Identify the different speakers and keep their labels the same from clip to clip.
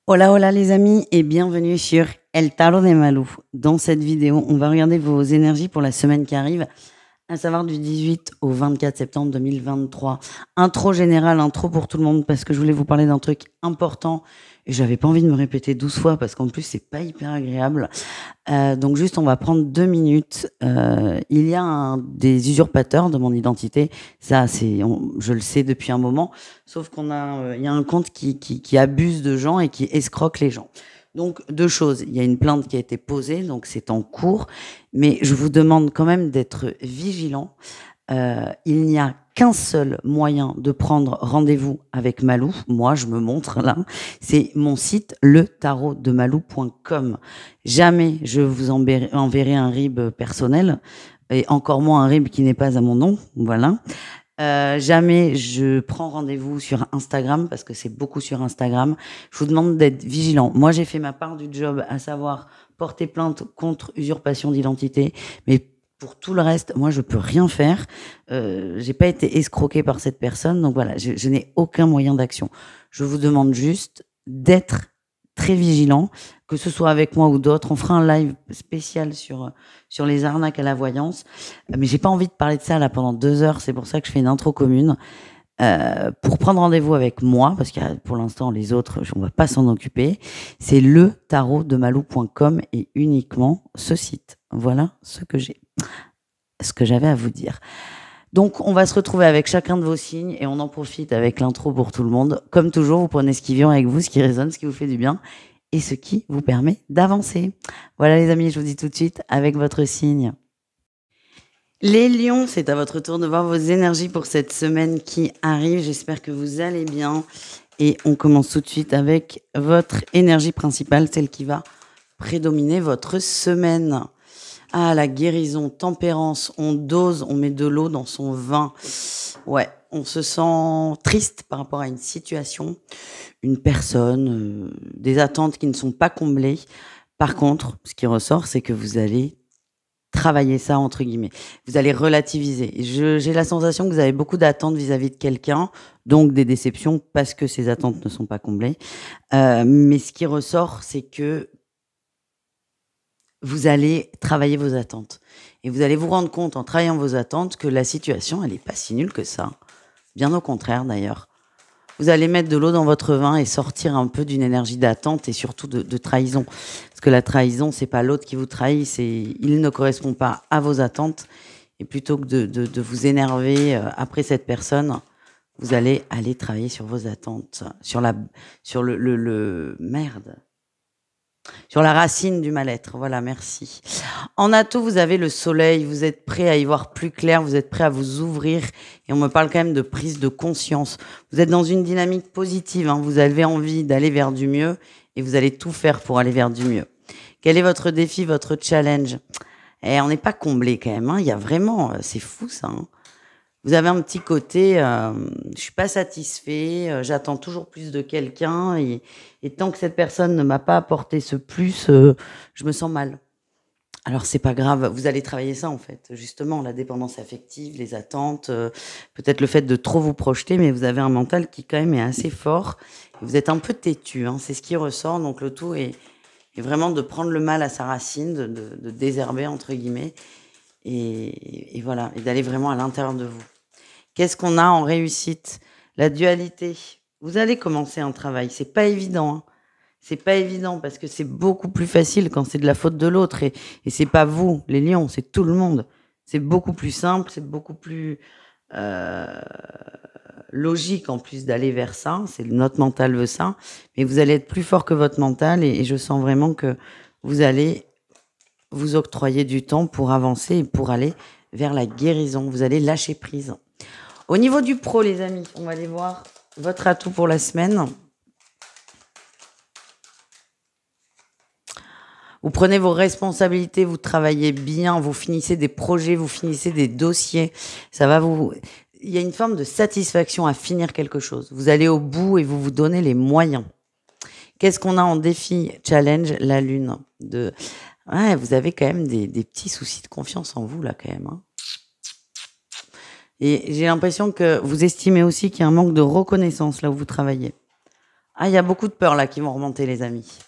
Speaker 1: Hola, hola les amis et bienvenue sur El Tarot de Malou. Dans cette vidéo, on va regarder vos énergies pour la semaine qui arrive, à savoir du 18 au 24 septembre 2023. Intro générale, intro pour tout le monde parce que je voulais vous parler d'un truc important et j'avais pas envie de me répéter 12 fois parce qu'en plus c'est pas hyper agréable. Donc juste on va prendre 2 minutes. Il y a des usurpateurs de mon identité, ça je le sais depuis un moment, sauf il y a un compte qui abuse de gens et qui escroque les gens. Donc 2 choses, il y a une plainte qui a été posée, donc c'est en cours, mais je vous demande quand même d'être vigilant. Il n'y a qu'un seul moyen de prendre rendez-vous avec Malou. Moi, je me montre là. C'est mon site, letarotdemalou.com. Jamais je vous enverrai un RIB personnel, et encore moins un RIB qui n'est pas à mon nom. Voilà. Jamais je prends rendez-vous sur Instagram parce que c'est beaucoup sur Instagram. Je vous demande d'être vigilant. Moi, j'ai fait ma part du job, à savoir porter plainte contre usurpation d'identité, mais pour tout le reste, moi, je peux rien faire. J'ai pas été escroquée par cette personne, donc voilà, je n'ai aucun moyen d'action. Je vous demande juste d'être très vigilant, que ce soit avec moi ou d'autres. On fera un live spécial sur les arnaques à la voyance. Mais j'ai pas envie de parler de ça là pendant 2 heures. C'est pour ça que je fais une intro commune. Pour prendre rendez-vous avec moi, parce que pour l'instant, les autres, on va pas s'en occuper, c'est letarotdemalou.com et uniquement ce site. Voilà ce que j'avais à vous dire. Donc, on va se retrouver avec chacun de vos signes et on en profite avec l'intro pour tout le monde. Comme toujours, vous prenez ce qui vient avec vous, ce qui résonne, ce qui vous fait du bien et ce qui vous permet d'avancer. Voilà les amis, je vous dis tout de suite avec votre signe. Les lions, c'est à votre tour de voir vos énergies pour cette semaine qui arrive. J'espère que vous allez bien. Et on commence tout de suite avec votre énergie principale, celle qui va prédominer votre semaine. Ah, la guérison, tempérance, on dose, on met de l'eau dans son vin. Ouais, on se sent triste par rapport à une situation, une personne, des attentes qui ne sont pas comblées. Par contre, ce qui ressort, c'est que vous allez travailler ça, entre guillemets. Vous allez relativiser. J'ai la sensation que vous avez beaucoup d'attentes vis-à-vis de quelqu'un, donc des déceptions parce que ces attentes ne sont pas comblées. Mais ce qui ressort, c'est que vous allez travailler vos attentes. Et vous allez vous rendre compte en travaillant vos attentes que la situation, elle n'est pas si nulle que ça. Bien au contraire, d'ailleurs. Vous allez mettre de l'eau dans votre vin et sortir un peu d'une énergie d'attente et surtout de trahison. Parce que la trahison, c'est pas l'autre qui vous trahit, il ne correspond pas à vos attentes. Et plutôt que de vous énerver après cette personne, vous allez aller travailler sur vos attentes, sur la racine du mal-être. Voilà, merci. En atout, vous avez le soleil, vous êtes prêt à y voir plus clair, vous êtes prêt à vous ouvrir. Et on me parle quand même de prise de conscience. Vous êtes dans une dynamique positive, hein. Vous avez envie d'aller vers du mieux et vous allez tout faire pour aller vers du mieux. Quel est votre défi, votre challenge? On n'est pas comblé quand même, hein. Il y a vraiment, c'est fou ça, hein. Vous avez un petit côté, je suis pas satisfait, j'attends toujours plus de quelqu'un et tant que cette personne ne m'a pas apporté ce plus, je me sens mal. Alors c'est pas grave, vous allez travailler ça en fait, justement, la dépendance affective, les attentes, peut-être le fait de trop vous projeter, mais vous avez un mental qui quand même est assez fort. Vous êtes un peu têtu, hein, c'est ce qui ressort, donc le tout est vraiment de prendre le mal à sa racine, de désherber entre guillemets, et voilà, et d'aller vraiment à l'intérieur de vous. Qu'est-ce qu'on a en réussite? La dualité. Vous allez commencer un travail. C'est pas évident, hein. C'est pas évident parce que c'est beaucoup plus facile quand c'est de la faute de l'autre. Et c'est pas vous, les lions, c'est tout le monde. C'est beaucoup plus simple, c'est beaucoup plus logique en plus d'aller vers ça. Notre mental veut ça. Mais vous allez être plus fort que votre mental et je sens vraiment que vous allez vous octroyer du temps pour avancer et pour aller vers la guérison. Vous allez lâcher prise. Au niveau du pro, les amis, on va aller voir votre atout pour la semaine. Vous prenez vos responsabilités, vous travaillez bien, vous finissez des projets, vous finissez des dossiers. Il y a une forme de satisfaction à finir quelque chose. Vous allez au bout et vous vous donnez les moyens. Qu'est-ce qu'on a en défi, challenge, la lune Ouais, vous avez quand même des petits soucis de confiance en vous, là, quand même, hein. Et j'ai l'impression que vous estimez aussi qu'il y a un manque de reconnaissance là où vous travaillez. Ah, il y a beaucoup de peurs là qui vont remonter, les amis.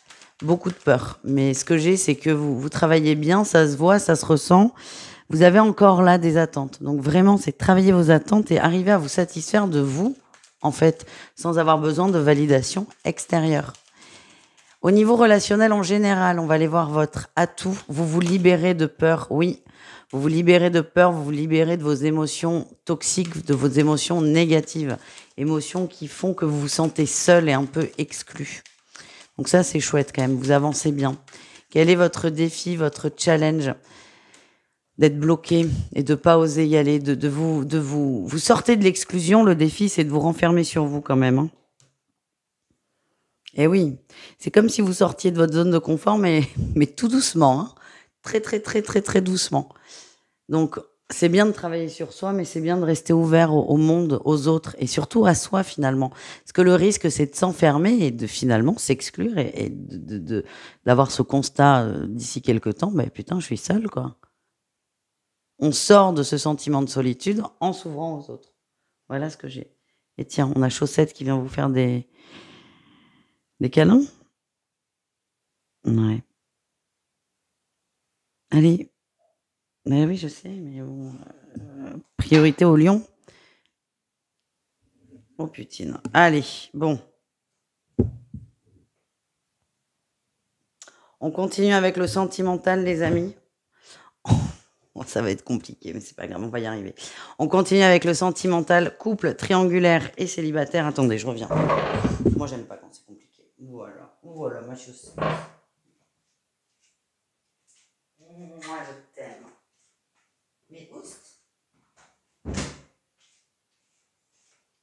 Speaker 1: Beaucoup de peurs. Mais ce que j'ai, c'est que vous travaillez bien, ça se voit, ça se ressent. Vous avez encore là des attentes. Donc vraiment, c'est travailler vos attentes et arriver à vous satisfaire de vous, en fait, sans avoir besoin de validation extérieure. Au niveau relationnel en général, on va aller voir votre atout. Vous vous libérez de peur, oui. Vous vous libérez de peur, vous vous libérez de vos émotions toxiques, de vos émotions négatives. Émotions qui font que vous vous sentez seul et un peu exclu. Donc ça, c'est chouette quand même, vous avancez bien. Quel est votre défi, votre challenge? D'être bloqué et de pas oser y aller, vous sortez de l'exclusion. Le défi, c'est de vous renfermer sur vous quand même, hein. Eh oui, c'est comme si vous sortiez de votre zone de confort, mais tout doucement, hein. Très, très, très, très, très doucement. Donc, c'est bien de travailler sur soi, mais c'est bien de rester ouvert au monde, aux autres, et surtout à soi finalement. Parce que le risque, c'est de s'enfermer et de finalement s'exclure et d'avoir ce constat d'ici quelques temps, ben putain, je suis seule, quoi. On sort de ce sentiment de solitude en s'ouvrant aux autres. Voilà ce que j'ai. Et tiens, on a Chaussette qui vient vous faire des câlins. Ouais. Allez. Mais oui, je sais, mais bon, priorité au lion. Oh putain. Allez, bon. On continue avec le sentimental, les amis. Oh, ça va être compliqué, mais c'est pas grave, on va y arriver. On continue avec le sentimental, couple, triangulaire et célibataire. Attendez, je reviens. Moi, j'aime pas quand c'est compliqué. Voilà, ma chaussette. Moi, je t'aime. Mais oust.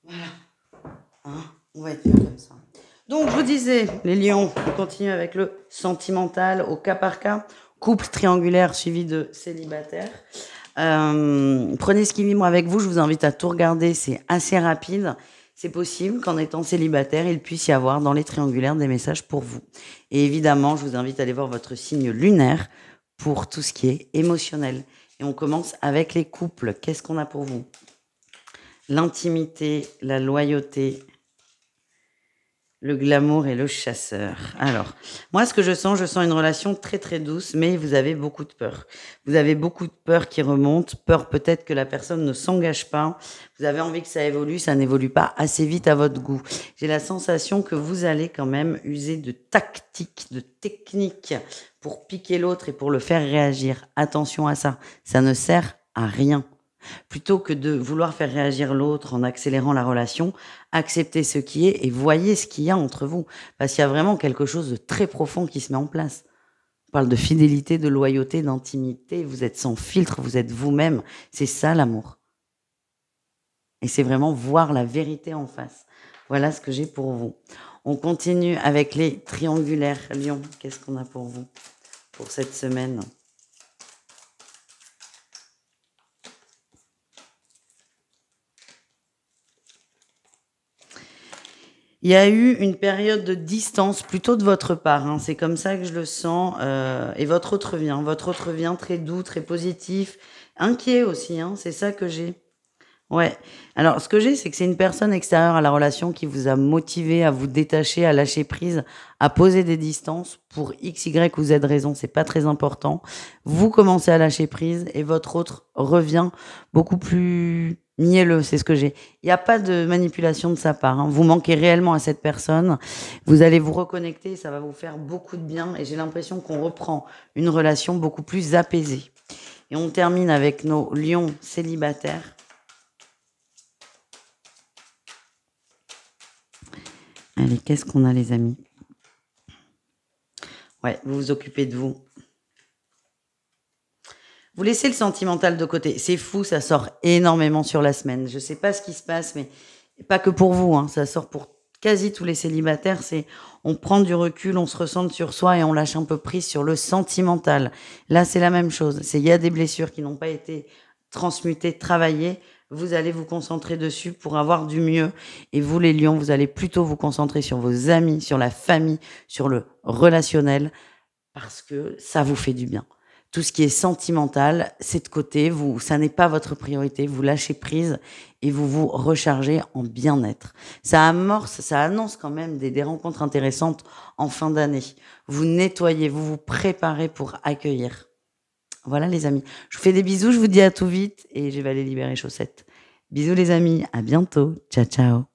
Speaker 1: Voilà. Hein, on va être mieux comme ça. Donc, je vous disais, les lions, on continue avec le sentimental au cas par cas. Couple triangulaire suivi de célibataire. Prenez ce qui vibre avec vous. Je vous invite à tout regarder. C'est assez rapide. C'est possible qu'en étant célibataire, il puisse y avoir dans les triangulaires des messages pour vous. Et évidemment, je vous invite à aller voir votre signe lunaire pour tout ce qui est émotionnel. Et on commence avec les couples. Qu'est-ce qu'on a pour vous? L'intimité, la loyauté, le glamour et le chasseur. Alors, moi, ce que je sens une relation très très douce, mais vous avez beaucoup de peur. Vous avez beaucoup de peur qui remonte, peur peut-être que la personne ne s'engage pas. Vous avez envie que ça évolue, ça n'évolue pas assez vite à votre goût. J'ai la sensation que vous allez quand même user de tactiques, de techniques pour piquer l'autre et pour le faire réagir. Attention à ça, ça ne sert à rien. Plutôt que de vouloir faire réagir l'autre en accélérant la relation, acceptez ce qui est et voyez ce qu'il y a entre vous. Parce qu'il y a vraiment quelque chose de très profond qui se met en place. On parle de fidélité, de loyauté, d'intimité. Vous êtes sans filtre, vous êtes vous-même. C'est ça l'amour. Et c'est vraiment voir la vérité en face. Voilà ce que j'ai pour vous. On continue avec les triangulaires. Lion, qu'est-ce qu'on a pour vous pour cette semaine ? Il y a eu une période de distance plutôt de votre part, hein. C'est comme ça que je le sens. Et votre autre vient très doux, très positif, inquiet aussi, hein. C'est ça que j'ai. Ouais. Alors, ce que j'ai, c'est que c'est une personne extérieure à la relation qui vous a motivé à vous détacher, à lâcher prise, à poser des distances pour X, Y ou Z raison. C'est pas très important. Vous commencez à lâcher prise et votre autre revient beaucoup plus mielleux. C'est ce que j'ai. Il n'y a pas de manipulation de sa part, hein. Vous manquez réellement à cette personne. Vous allez vous reconnecter. Ça va vous faire beaucoup de bien. Et j'ai l'impression qu'on reprend une relation beaucoup plus apaisée. Et on termine avec nos lions célibataires. Allez, qu'est-ce qu'on a, les amis? Ouais, vous vous occupez de vous. Vous laissez le sentimental de côté. C'est fou, ça sort énormément sur la semaine. Je sais pas ce qui se passe, mais pas que pour vous, hein. Ça sort pour quasi tous les célibataires. C'est on prend du recul, on se ressent sur soi et on lâche un peu prise sur le sentimental. Là, c'est la même chose. Il y a des blessures qui n'ont pas été transmutées, travaillées. Vous allez vous concentrer dessus pour avoir du mieux. Et vous, les lions, vous allez plutôt vous concentrer sur vos amis, sur la famille, sur le relationnel, parce que ça vous fait du bien. Tout ce qui est sentimental, c'est de côté. Ça n'est pas votre priorité. Vous lâchez prise et vous vous rechargez en bien-être. Ça annonce quand même des rencontres intéressantes en fin d'année. Vous nettoyez, vous vous préparez pour accueillir. Voilà les amis. Je vous fais des bisous, je vous dis à tout vite et je vais aller libérer chaussettes. Bisous les amis, à bientôt. Ciao ciao.